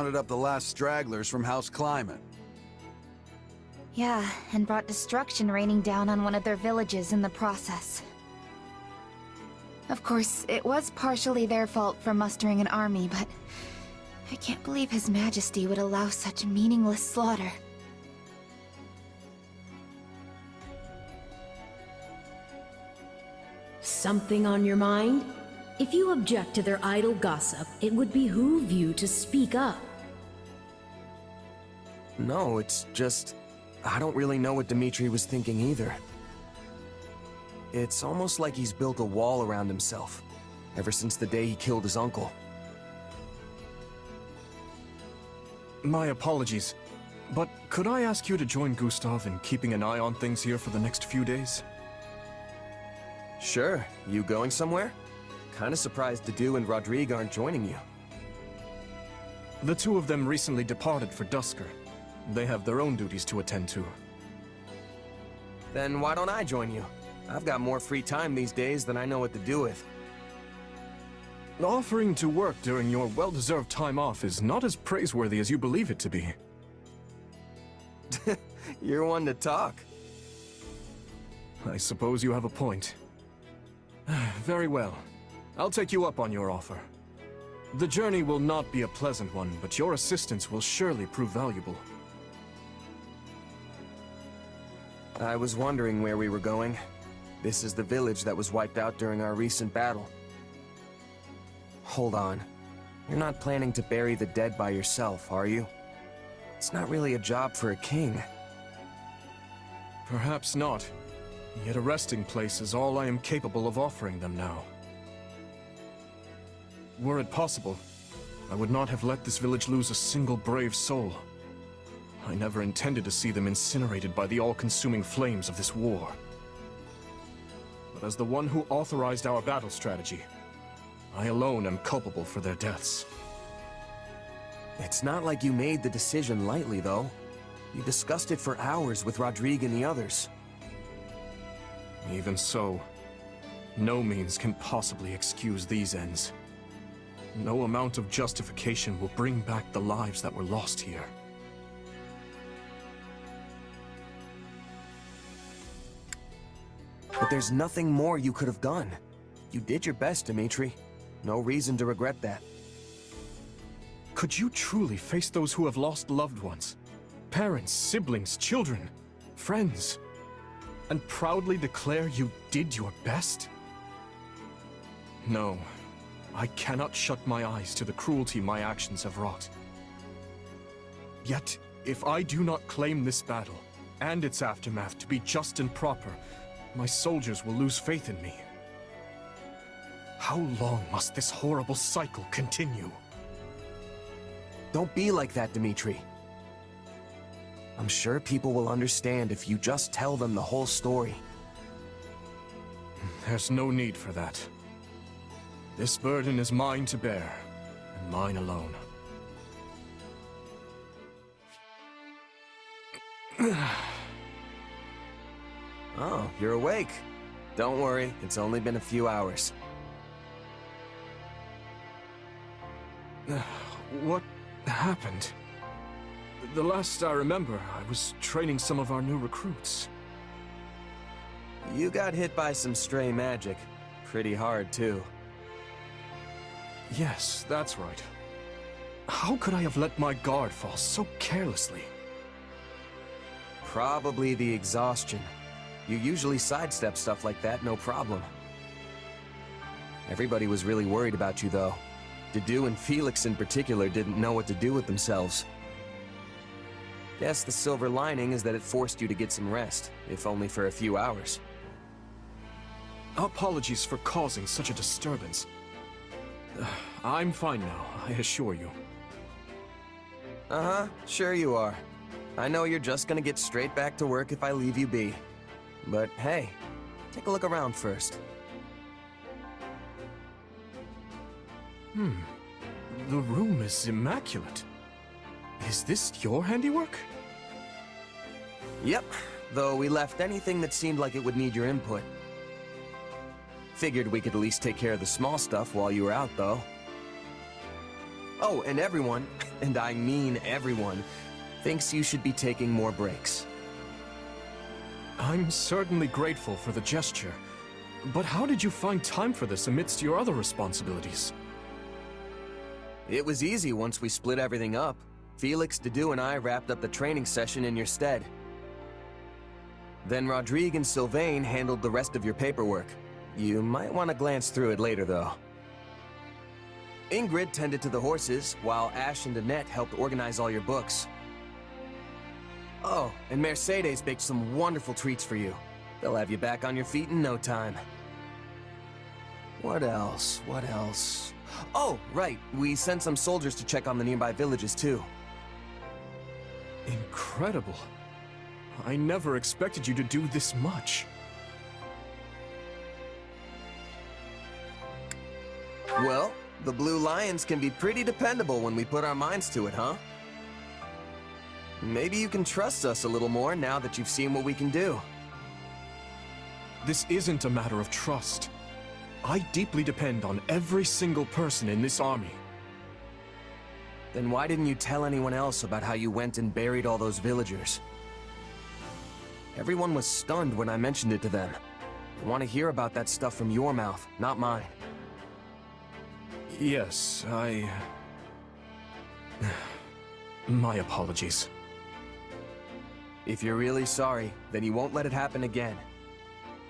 Rounded up the last stragglers from House Climate. Yeah, and brought destruction raining down on one of their villages in the process. Of course, it was partially their fault for mustering an army, but I can't believe His Majesty would allow such meaningless slaughter. Something on your mind? If you object to their idle gossip, it would behoove you to speak up. No, it's just... I don't really know what Dimitri was thinking either. It's almost like he's built a wall around himself, ever since the day he killed his uncle. My apologies, but could I ask you to join Gustav in keeping an eye on things here for the next few days? Sure. You going somewhere? Kinda surprised Dedu and Rodrigue aren't joining you. The two of them recently departed for Dusker. They have their own duties to attend to. Then why don't I join you? I've got more free time these days than I know what to do with. Offering to work during your well-deserved time off is not as praiseworthy as you believe it to be. You're one to talk. I suppose you have a point. Very well. I'll take you up on your offer. The journey will not be a pleasant one, but your assistance will surely prove valuable. I was wondering where we were going. This is the village that was wiped out during our recent battle. Hold on. You're not planning to bury the dead by yourself, are you? It's not really a job for a king. Perhaps not. Yet a resting place is all I am capable of offering them now. Were it possible, I would not have let this village lose a single brave soul. I never intended to see them incinerated by the all-consuming flames of this war. But as the one who authorized our battle strategy, I alone am culpable for their deaths. It's not like you made the decision lightly, though. You discussed it for hours with Rodrigue and the others. Even so, no means can possibly excuse these ends. No amount of justification will bring back the lives that were lost here. But there's nothing more you could have done. You did your best, Dimitri. No reason to regret that. Could you truly face those who have lost loved ones? Parents, siblings, children, friends, and proudly declare you did your best? No, I cannot shut my eyes to the cruelty my actions have wrought. Yet, if I do not claim this battle, and its aftermath to be just and proper, my soldiers will lose faith in me. How long must this horrible cycle continue? Don't be like that, Dimitri. I'm sure people will understand if you just tell them the whole story. There's no need for that. This burden is mine to bear, and mine alone. Oh, you're awake. Don't worry, it's only been a few hours. What happened? The last I remember, I was training some of our new recruits. You got hit by some stray magic. Pretty hard, too. Yes, that's right. How could I have let my guard fall so carelessly? Probably the exhaustion. You usually sidestep stuff like that, no problem. Everybody was really worried about you, though. Dedu and Felix in particular didn't know what to do with themselves. Guess the silver lining is that it forced you to get some rest, if only for a few hours. Apologies for causing such a disturbance. I'm fine now, I assure you. Uh-huh, sure you are. I know you're just gonna get straight back to work if I leave you be. But hey, take a look around first. The room is immaculate. Is this your handiwork? Yep, though we left anything that seemed like it would need your input. Figured we could at least take care of the small stuff while you were out, though. Oh, and everyone, and I mean everyone, thinks you should be taking more breaks. I'm certainly grateful for the gesture, but how did you find time for this amidst your other responsibilities? It was easy once we split everything up. Felix, Dedu, and I wrapped up the training session in your stead. Then Rodrigue and Sylvain handled the rest of your paperwork. You might want to glance through it later, though. Ingrid tended to the horses, while Ash and Annette helped organize all your books. Oh, and Mercedes baked some wonderful treats for you. They'll have you back on your feet in no time. What else? What else? Oh, right. We sent some soldiers to check on the nearby villages, too. Incredible. I never expected you to do this much. Well, the Blue Lions can be pretty dependable when we put our minds to it, huh? Maybe you can trust us a little more now that you've seen what we can do. This isn't a matter of trust. I deeply depend on every single person in this army. Then why didn't you tell anyone else about how you went and buried all those villagers? Everyone was stunned when I mentioned it to them. I want to hear about that stuff from your mouth, not mine. Yes, My apologies. If you're really sorry, then you won't let it happen again.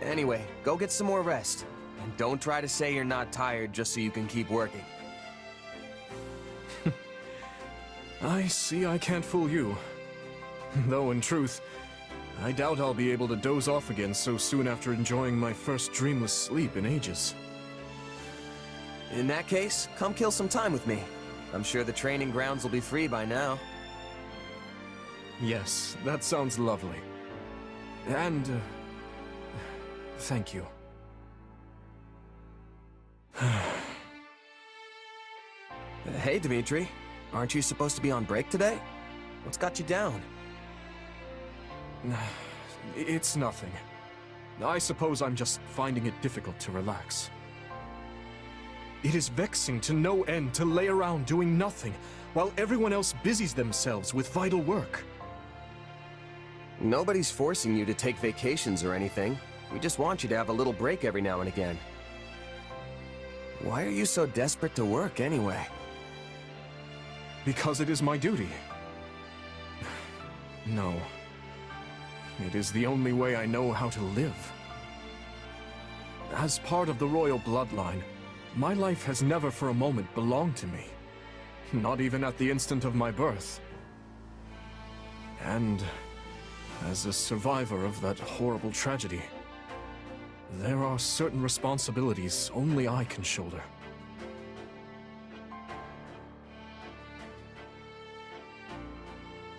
Anyway, go get some more rest. And don't try to say you're not tired just so you can keep working. I see I can't fool you. Though in truth, I doubt I'll be able to doze off again so soon after enjoying my first dreamless sleep in ages. In that case, come kill some time with me. I'm sure the training grounds will be free by now. Yes, that sounds lovely. And, thank you. Hey, Dimitri. Aren't you supposed to be on break today? What's got you down? It's nothing. I suppose I'm just finding it difficult to relax. It is vexing to no end to lay around doing nothing, while everyone else busies themselves with vital work. Nobody's forcing you to take vacations or anything. We just want you to have a little break every now and again. Why are you so desperate to work, anyway? Because it is my duty. No. It is the only way I know how to live. As part of the royal bloodline, my life has never for a moment belonged to me. Not even at the instant of my birth. And as a survivor of that horrible tragedy, there are certain responsibilities only I can shoulder.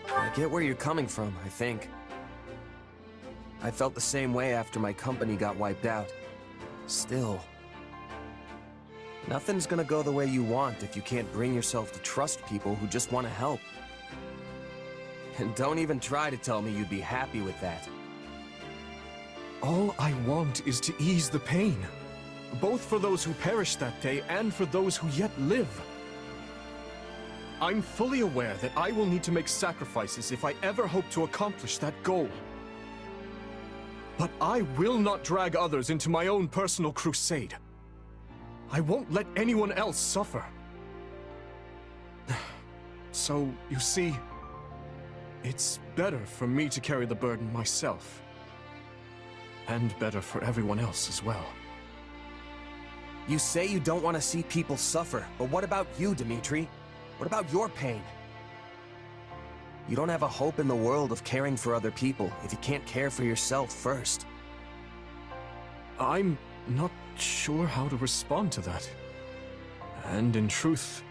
I get where you're coming from, I think. I felt the same way after my company got wiped out. Still, nothing's gonna go the way you want if you can't bring yourself to trust people who just want to help. And don't even try to tell me you'd be happy with that. All I want is to ease the pain, both for those who perished that day and for those who yet live. I'm fully aware that I will need to make sacrifices if I ever hope to accomplish that goal. But I will not drag others into my own personal crusade. I won't let anyone else suffer. So, you see, it's better for me to carry the burden myself. And better for everyone else as well. You say you don't want to see people suffer, but what about you, Dimitri? What about your pain? You don't have a hope in the world of caring for other people if you can't care for yourself first. I'm not sure how to respond to that. And in truth,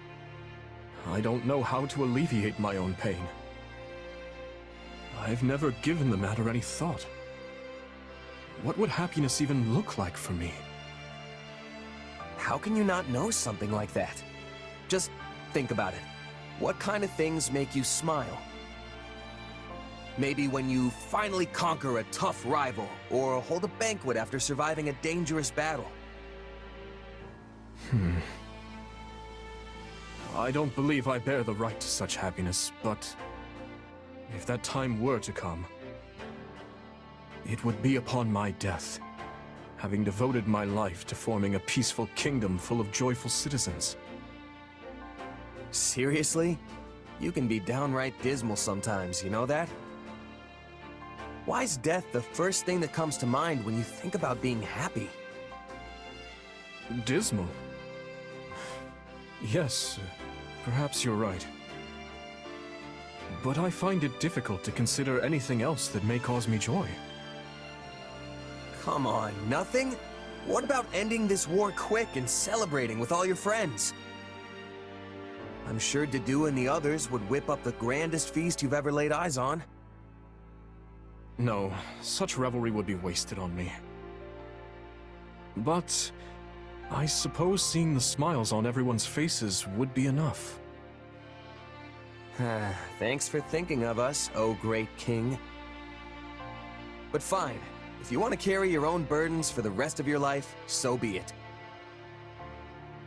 I don't know how to alleviate my own pain. I've never given the matter any thought. What would happiness even look like for me? How can you not know something like that? Just think about it. What kind of things make you smile? Maybe when you finally conquer a tough rival, or hold a banquet after surviving a dangerous battle. I don't believe I bear the right to such happiness, but if that time were to come, it would be upon my death, having devoted my life to forming a peaceful kingdom full of joyful citizens. Seriously? You can be downright dismal sometimes, you know that? Why's death the first thing that comes to mind when you think about being happy? Dismal? Yes, perhaps you're right. But I find it difficult to consider anything else that may cause me joy. Come on, nothing? What about ending this war quick and celebrating with all your friends? I'm sure Dedue and the others would whip up the grandest feast you've ever laid eyes on. No, such revelry would be wasted on me. But I suppose seeing the smiles on everyone's faces would be enough. Thanks for thinking of us, oh great king. But fine, if you want to carry your own burdens for the rest of your life, so be it.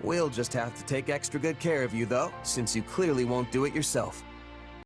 We'll just have to take extra good care of you, though, since you clearly won't do it yourself.